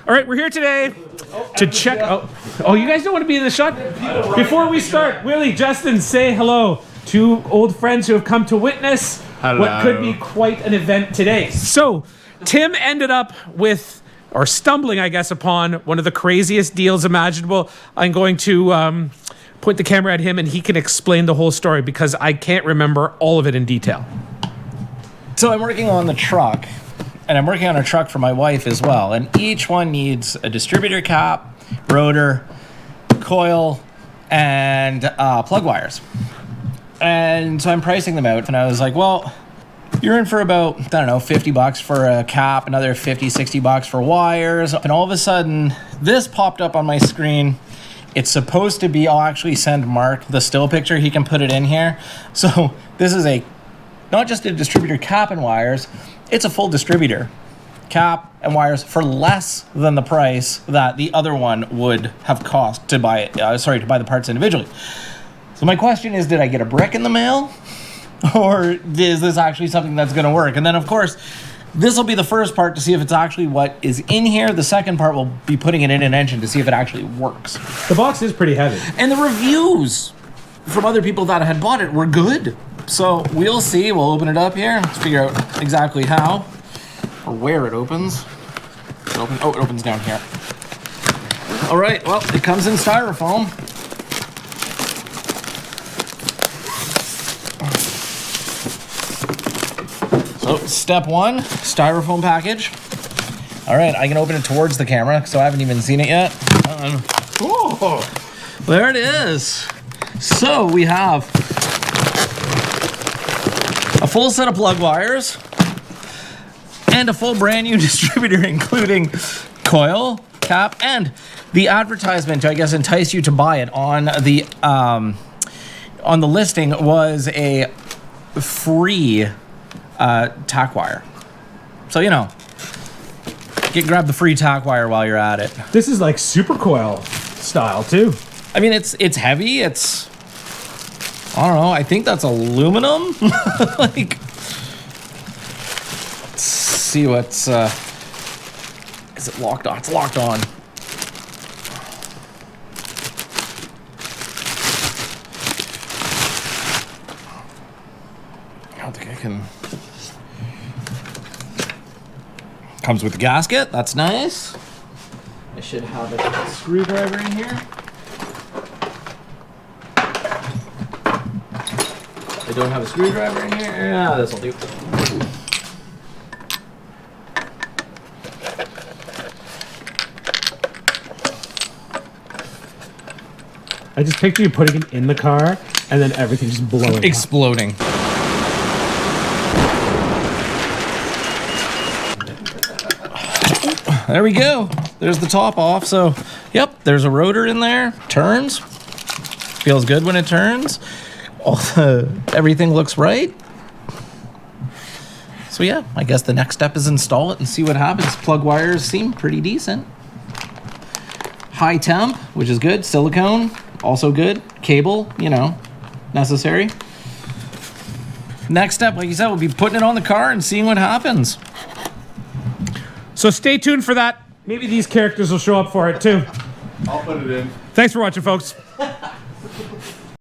All right, we're here today to check. Oh, you guys don't want to be in the shot? Before we start, Willie, Justin, say hello. Two old friends who have come to witness what could be quite an event today. So, Tim ended up with, or stumbling, I guess, upon one of the craziest deals imaginable. I'm going to point the camera at him and he can explain the whole story because I can't remember all of it in detail. So I'm working on the truck, and I'm working on a truck for my wife as well, and each one needs a distributor cap, rotor, coil, and plug wires. And so I'm pricing them out, and I was like, well, you're in for about, I don't know, $50 for a cap, another $50-$60 for wires, and all of a sudden, this popped up on my screen. It's supposed to be, I'll actually send Mark the still picture, he can put it in here. So this is not just a distributor cap and wires, it's a full distributor cap and wires for less than the price that the other one would have cost to buy it. To buy the parts individually. So my question is, did I get a brick in the mail, or is this actually something that's going to work? And then of course, this will be the first part to see if it's actually what is in here. The second part will be putting it in an engine to see if it actually works. The box is pretty heavy, and the reviews from other people that had bought it were good. So we'll see. We'll open it up here. Let's figure out exactly how or where it opens. It opens down here. All right. Well, it comes in styrofoam. So step one, styrofoam package. All right. I can open it towards the camera, so I haven't even seen it yet. Oh, there it is. So we have a full set of plug wires and a full brand new distributor, including coil, cap, and the advertisement to, I guess, entice you to buy it on the listing was a free tack wire. So, grab the free tack wire while you're at it. This is like super coil style too. I mean, it's heavy. It's, I don't know. I think that's aluminum. Let's see what's. Is it locked on? It's locked on. I don't think I can. Comes with a gasket. That's nice. I should have a screwdriver in here. I don't have a screwdriver in here. Yeah, this'll do. I just picture you putting it in the car and then everything just blowing Exploding. up. There we go. There's the top off. So, yep, there's a rotor in there. Turns. Feels good when it turns. Everything looks right. So yeah, I guess the next step is install it and see what happens. Plug wires seem pretty decent. High temp, which is good. Silicone, also good. Cable, necessary. Next step, like you said, we'll be putting it on the car and seeing what happens. So stay tuned for that. Maybe these characters will show up for it too. I'll put it in. Thanks for watching, folks.